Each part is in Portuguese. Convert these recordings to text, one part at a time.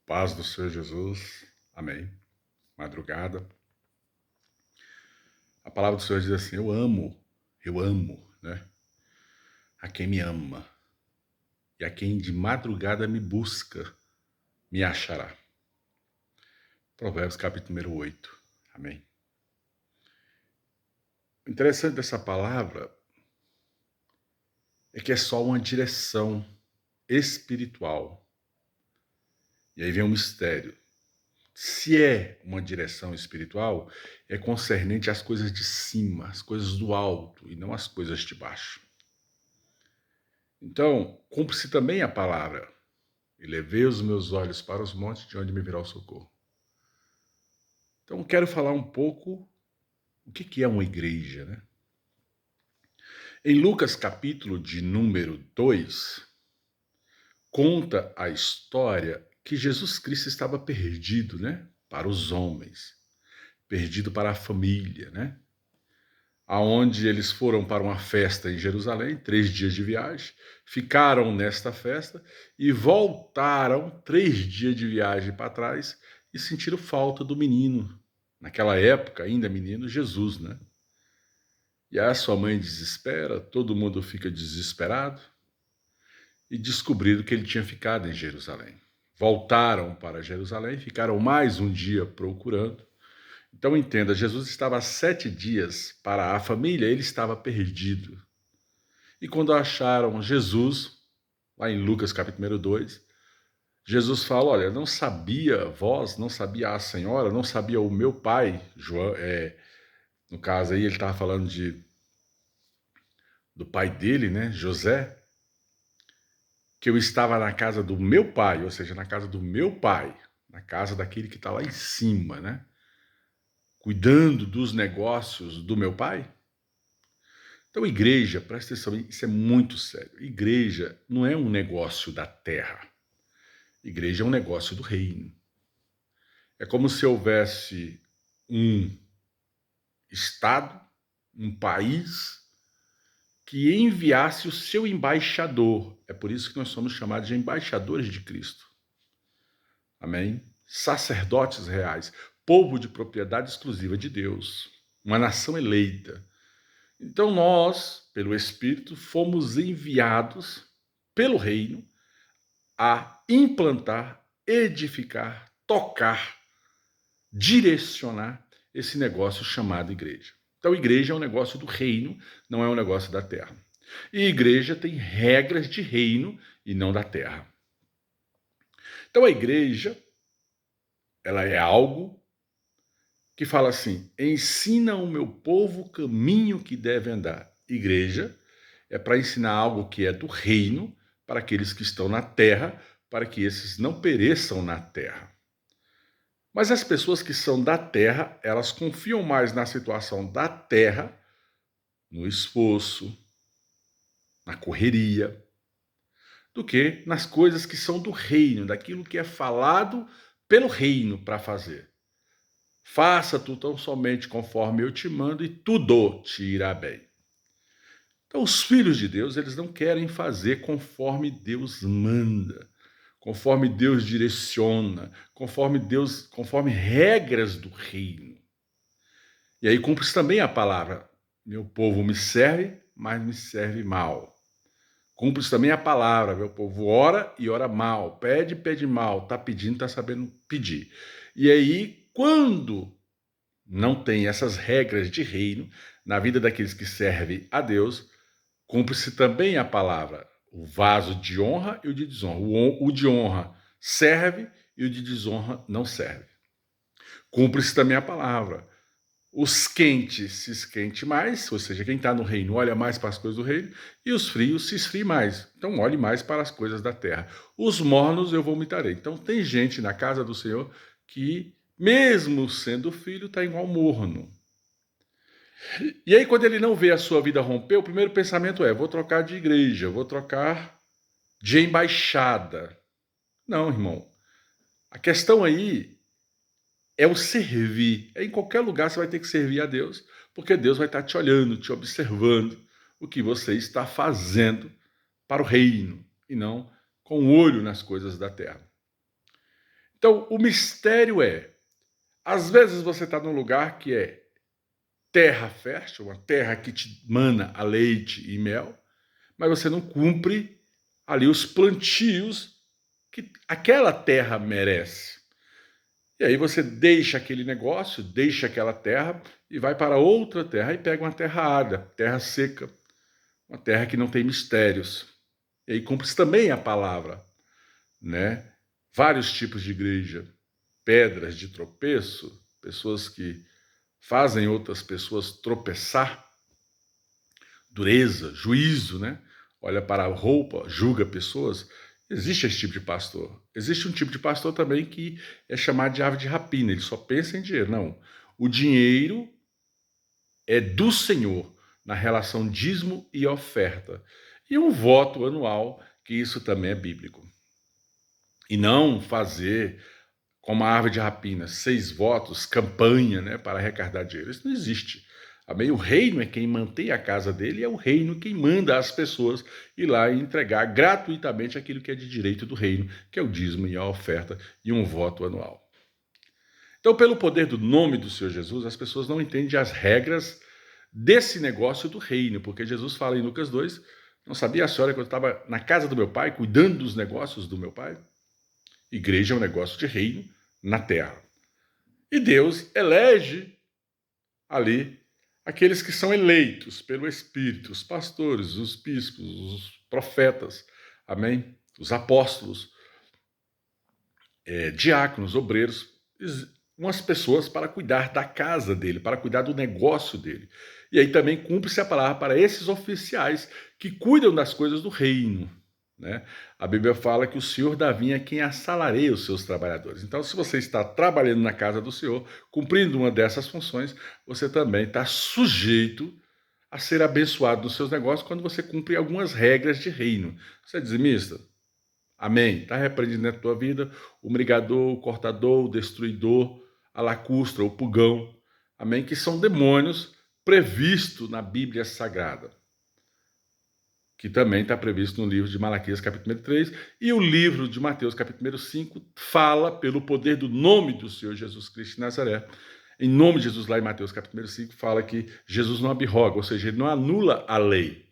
Paz do Senhor Jesus. Amém. Madrugada. A palavra do Senhor diz assim: eu amo, né? A quem me ama. E a quem de madrugada me busca, me achará. Provérbios capítulo número 8. Amém. O interessante dessa palavra é que é só uma direção espiritual. E aí vem um mistério. Se é uma direção espiritual, é concernente às coisas de cima, às coisas do alto, e não às coisas de baixo. Então, cumpre-se também a palavra: e levei os meus olhos para os montes, de onde me virá o socorro. Então, quero falar um pouco o que é uma igreja, né? Em Lucas, capítulo de número 2, conta a história que Jesus Cristo estava perdido, né? Para os homens, perdido para a família, né? Aonde eles foram para uma festa em Jerusalém, 3 dias de viagem, ficaram nesta festa e voltaram 3 dias de viagem para trás e sentiram falta do menino, naquela época ainda menino, Jesus, né? E aí a sua mãe desespera, todo mundo fica desesperado e descobriram que ele tinha ficado em Jerusalém. Voltaram para Jerusalém, ficaram mais um dia procurando. Então entenda, Jesus estava 7 dias para a família, ele estava perdido. E quando acharam Jesus, lá em Lucas capítulo número 2, Jesus fala: olha, não sabia vós, não sabia a senhora, não sabia o meu pai, João, no caso aí ele estava falando do pai dele, né, José, que eu estava na casa do meu pai, ou seja, na casa do meu pai, na casa daquele que está lá em cima, né, cuidando dos negócios do meu pai. Então, igreja, presta atenção, isso é muito sério. Igreja não é um negócio da terra. Igreja é um negócio do reino. É como se houvesse um estado, um país, que enviasse o seu embaixador. É por isso que nós somos chamados de embaixadores de Cristo. Amém? Sacerdotes reais, povo de propriedade exclusiva de Deus, uma nação eleita. Então nós, pelo Espírito, fomos enviados pelo reino a implantar, edificar, tocar, direcionar esse negócio chamado igreja. Então, igreja é um negócio do reino, não é um negócio da terra. E igreja tem regras de reino e não da terra. Então, a igreja, ela é algo que fala assim: ensina o meu povo o caminho que deve andar. Igreja é para ensinar algo que é do reino para aqueles que estão na terra, para que esses não pereçam na terra. Mas as pessoas que são da terra, elas confiam mais na situação da terra, no esforço, na correria, do que nas coisas que são do reino, daquilo que é falado pelo reino para fazer. Faça tu tão somente conforme eu te mando e tudo te irá bem. Então, os filhos de Deus, eles não querem fazer conforme Deus manda, conforme Deus direciona, conforme regras do reino. E aí cumpre-se também a palavra: meu povo me serve, mas me serve mal. Cumpre-se também a palavra: meu povo ora e ora mal, pede, pede mal, está pedindo, está sabendo pedir. E aí, quando não tem essas regras de reino na vida daqueles que servem a Deus, cumpre-se também a palavra: o vaso de honra e o de desonra. O de honra serve e o de desonra não serve. Cumpre-se também a palavra: os quentes se esquente mais, ou seja, quem está no reino olha mais para as coisas do reino, e os frios se esfriem mais. Então olhe mais para as coisas da terra. Os mornos eu vomitarei. Então tem gente na casa do Senhor que, mesmo sendo filho, está igual morno. E aí, quando ele não vê a sua vida romper, o primeiro pensamento é: vou trocar de igreja, vou trocar de embaixada. Não, irmão. A questão aí é o servir. Em qualquer lugar você vai ter que servir a Deus, porque Deus vai estar te olhando, te observando o que você está fazendo para o reino, e não com o olho nas coisas da terra. Então, o mistério é, às vezes você está num lugar que é terra fértil, uma terra que te mana a leite e mel, mas você não cumpre ali os plantios que aquela terra merece. E aí você deixa aquele negócio, deixa aquela terra e vai para outra terra e pega uma terra árida, terra seca, uma terra que não tem mistérios. E aí cumpre-se também a palavra, né? Vários tipos de igreja, pedras de tropeço, pessoas que fazem outras pessoas tropeçar, dureza, juízo, né? Olha para a roupa, julga pessoas. Existe esse tipo de pastor. Existe um tipo de pastor também que é chamado de ave de rapina, ele só pensa em dinheiro. Não, o dinheiro é do Senhor na relação dízimo e oferta. E um voto anual, que isso também é bíblico. E não fazer como a árvore de rapina, 6 votos, campanha, né, para arrecadar dinheiro. Isso não existe. Amém? O reino é quem mantém a casa dele, é o reino quem manda as pessoas ir lá e entregar gratuitamente aquilo que é de direito do reino, que é o dízimo e a oferta e um voto anual. Então, pelo poder do nome do Senhor Jesus, as pessoas não entendem as regras desse negócio do reino, porque Jesus fala em Lucas 2, não sabia a senhora que eu estava na casa do meu pai, cuidando dos negócios do meu pai? Igreja é um negócio de reino na terra. E Deus elege ali aqueles que são eleitos pelo Espírito, os pastores, os bispos, os profetas, amém? Os apóstolos, diáconos, obreiros, umas pessoas para cuidar da casa dele, para cuidar do negócio dele. E aí também cumpre-se a palavra para esses oficiais que cuidam das coisas do reino. Né? A Bíblia fala que o Senhor da vinha é quem assalareia os seus trabalhadores. Então, se você está trabalhando na casa do Senhor, cumprindo uma dessas funções, você também está sujeito a ser abençoado nos seus negócios quando você cumpre algumas regras de reino. Você é dizimista? Amém. Está repreendido na tua vida o brigador, o cortador, o destruidor, a lacustra, o pulgão. Amém? Que são demônios previstos na Bíblia Sagrada, que também está previsto no livro de Malaquias, capítulo 3, e o livro de Mateus, capítulo 5, fala pelo poder do nome do Senhor Jesus Cristo de Nazaré. Em nome de Jesus, lá em Mateus, capítulo 5, fala que Jesus não abroga, ou seja, ele não anula a lei.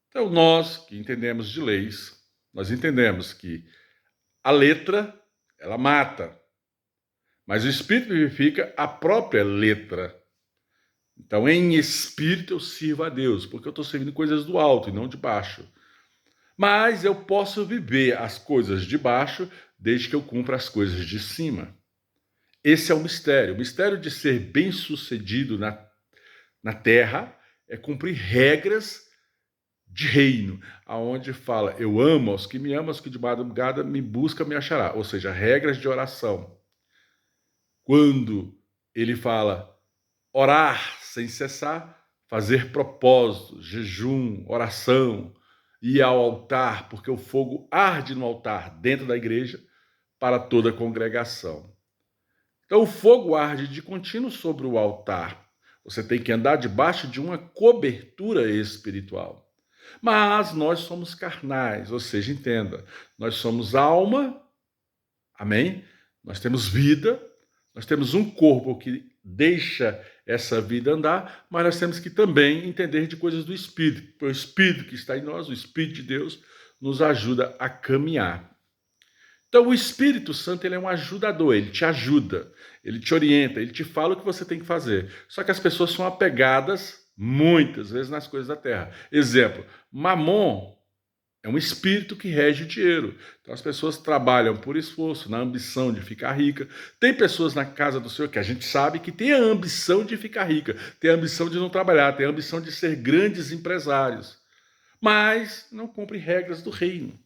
Então, nós que entendemos de leis, nós entendemos que a letra, ela mata, mas o Espírito vivifica a própria letra. Então, em espírito eu sirvo a Deus, porque eu estou servindo coisas do alto e não de baixo. Mas eu posso viver as coisas de baixo desde que eu cumpra as coisas de cima. Esse é o mistério. O mistério de ser bem-sucedido na terra é cumprir regras de reino, aonde fala, eu amo aos que me amam, aos que de madrugada me buscam, me achará. Ou seja, regras de oração. Quando ele fala orar sem cessar, fazer propósitos, jejum, oração, ir ao altar, porque o fogo arde no altar dentro da igreja para toda a congregação. Então o fogo arde de contínuo sobre o altar. Você tem que andar debaixo de uma cobertura espiritual. Mas nós somos carnais, ou seja, entenda, nós somos alma, amém? Nós temos vida, nós temos um corpo que deixa essa vida andar, mas nós temos que também entender de coisas do Espírito. O Espírito que está em nós, o Espírito de Deus, nos ajuda a caminhar. Então o Espírito Santo ele é um ajudador, ele te ajuda, ele te orienta, ele te fala o que você tem que fazer. Só que as pessoas são apegadas muitas vezes nas coisas da terra. Exemplo, Mamon é um espírito que rege o dinheiro. Então as pessoas trabalham por esforço, na ambição de ficar rica. Tem pessoas na casa do Senhor que a gente sabe que tem a ambição de ficar rica, tem a ambição de não trabalhar, tem a ambição de ser grandes empresários, mas não cumpre regras do reino.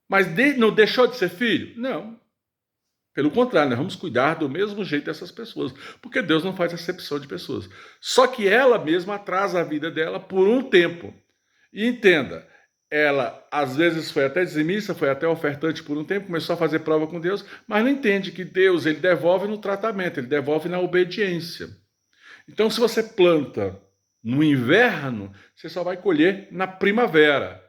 Mas não deixou de ser filho? Não. Pelo contrário, nós vamos cuidar do mesmo jeito dessas pessoas, porque Deus não faz acepção de pessoas. Só que ela mesma atrasa a vida dela por um tempo. E entenda, ela às vezes foi até dizimista, foi até ofertante por um tempo, começou a fazer prova com Deus, mas não entende que Deus ele devolve no tratamento, ele devolve na obediência. Então, se você planta no inverno, você só vai colher na primavera.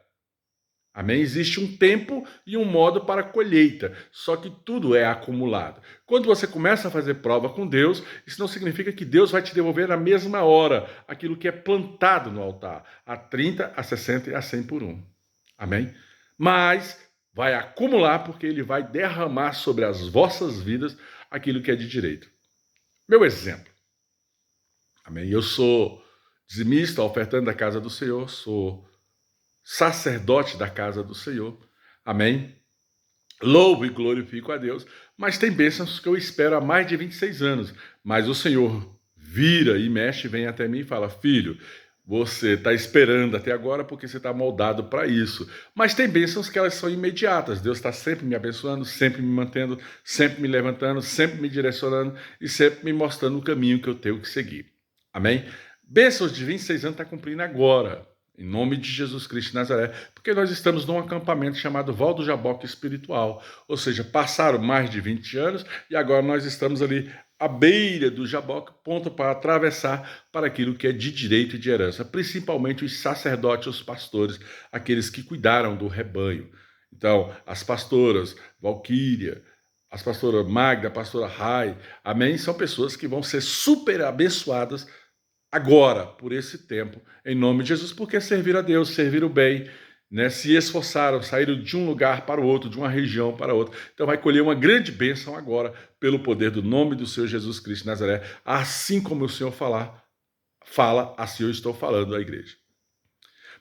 Amém? Existe um tempo e um modo para a colheita, só que tudo é acumulado. Quando você começa a fazer prova com Deus, isso não significa que Deus vai te devolver na mesma hora aquilo que é plantado no altar, a 30, a 60 e a 100 por um. Amém? Mas vai acumular porque Ele vai derramar sobre as vossas vidas aquilo que é de direito. Meu exemplo. Amém? Eu sou dizimista, ofertante da casa do Senhor, sou sacerdote da casa do Senhor. Amém? Louvo e glorifico a Deus, mas tem bênçãos que eu espero há mais de 26 anos. Mas o Senhor vira e mexe, vem até mim e fala: filho, você está esperando até agora porque você está moldado para isso. Mas tem bênçãos que elas são imediatas. Deus está sempre me abençoando, sempre me mantendo, sempre me levantando, sempre me direcionando e sempre me mostrando o caminho que eu tenho que seguir. Amém? Bênçãos de 26 anos está cumprindo agora. Em nome de Jesus Cristo de Nazaré, porque nós estamos num acampamento chamado Val do Jaboque Espiritual, ou seja, passaram mais de 20 anos e agora nós estamos ali à beira do Jaboque, ponto para atravessar para aquilo que é de direito e de herança, principalmente os sacerdotes, os pastores, aqueles que cuidaram do rebanho. Então, as pastoras Valquíria, as pastoras Magda, a pastora Rai, amém? São pessoas que vão ser super abençoadas agora, por esse tempo, em nome de Jesus, porque servir a Deus, servir o bem, né? Se esforçaram, saíram de um lugar para o outro, de uma região para outra. Então vai colher uma grande bênção agora, pelo poder do nome do Senhor Jesus Cristo de Nazaré, assim como o Senhor fala, assim eu estou falando à igreja.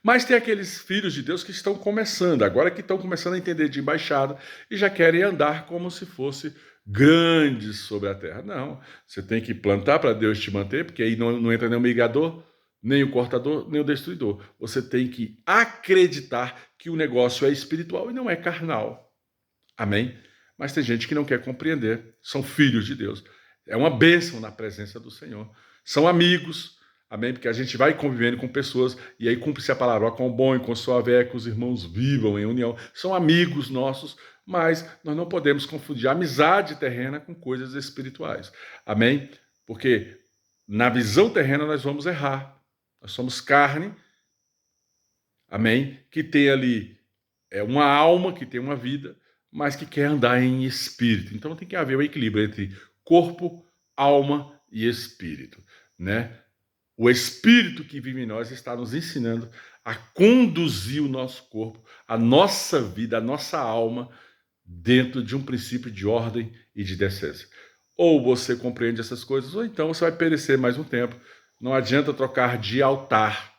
Mas tem aqueles filhos de Deus que estão começando, agora que estão começando a entender de embaixada e já querem andar como se fosse grandes sobre a terra. Não, você tem que plantar para Deus te manter, porque aí não entra nem o migador, nem o cortador, nem o destruidor. Você tem que acreditar que o negócio é espiritual e não é carnal. Amém? Mas tem gente que não quer compreender. São filhos de Deus. É uma bênção na presença do Senhor. São amigos. Amém? Porque a gente vai convivendo com pessoas e aí cumpre-se a palavra: com o bom e com suave é que os irmãos vivam em união. São amigos nossos, mas nós não podemos confundir amizade terrena com coisas espirituais. Amém? Porque na visão terrena nós vamos errar. Nós somos carne, amém? Que tem ali uma alma, que tem uma vida, mas que quer andar em espírito. Então tem que haver um equilíbrio entre corpo, alma e espírito, né? O Espírito que vive em nós está nos ensinando a conduzir o nosso corpo, a nossa vida, a nossa alma, dentro de um princípio de ordem e de decência. Ou você compreende essas coisas, ou então você vai perecer mais um tempo. Não adianta trocar de altar,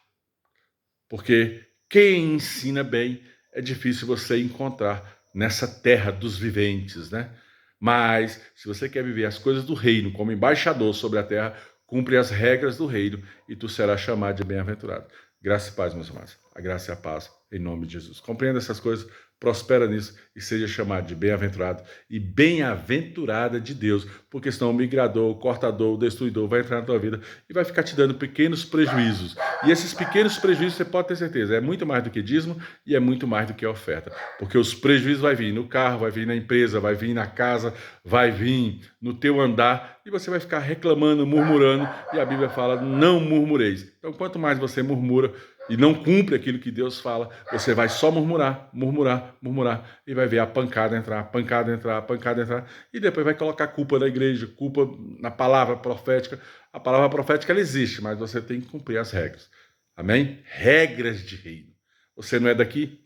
porque quem ensina bem é difícil você encontrar nessa terra dos viventes, né? Mas, se você quer viver as coisas do reino como embaixador sobre a terra, cumpre as regras do reino e tu serás chamado de bem-aventurado. Graça e paz, meus amados. A graça e a paz, em nome de Jesus. Compreenda essas coisas, prospera nisso e seja chamado de bem-aventurado e bem-aventurada de Deus, porque senão o migrador, o cortador, o destruidor vai entrar na tua vida e vai ficar te dando pequenos prejuízos. E esses pequenos prejuízos, você pode ter certeza, é muito mais do que dízimo e é muito mais do que oferta, porque os prejuízos vai vir no carro, vai vir na empresa, vai vir na casa, vai vir no teu andar e você vai ficar reclamando, murmurando, e a Bíblia fala: não murmureis. Então, quanto mais você murmura e não cumpre aquilo que Deus fala, você vai só murmurar, murmurar, murmurar, e vai ver a pancada entrar, pancada entrar, pancada entrar, e depois vai colocar culpa na igreja, culpa na palavra profética. A palavra profética ela existe, mas você tem que cumprir as regras. Amém? Regras de reino. Você não é daqui,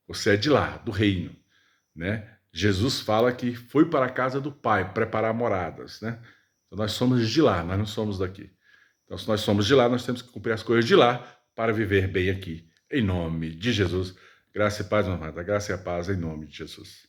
você é de lá, do reino, né? Jesus fala que foi para a casa do Pai preparar moradas, né? Então nós somos de lá, nós não somos daqui. Então, se nós somos de lá, nós temos que cumprir as coisas de lá para viver bem aqui. Em nome de Jesus. Graça e paz, meu amado. A graça e a paz em nome de Jesus.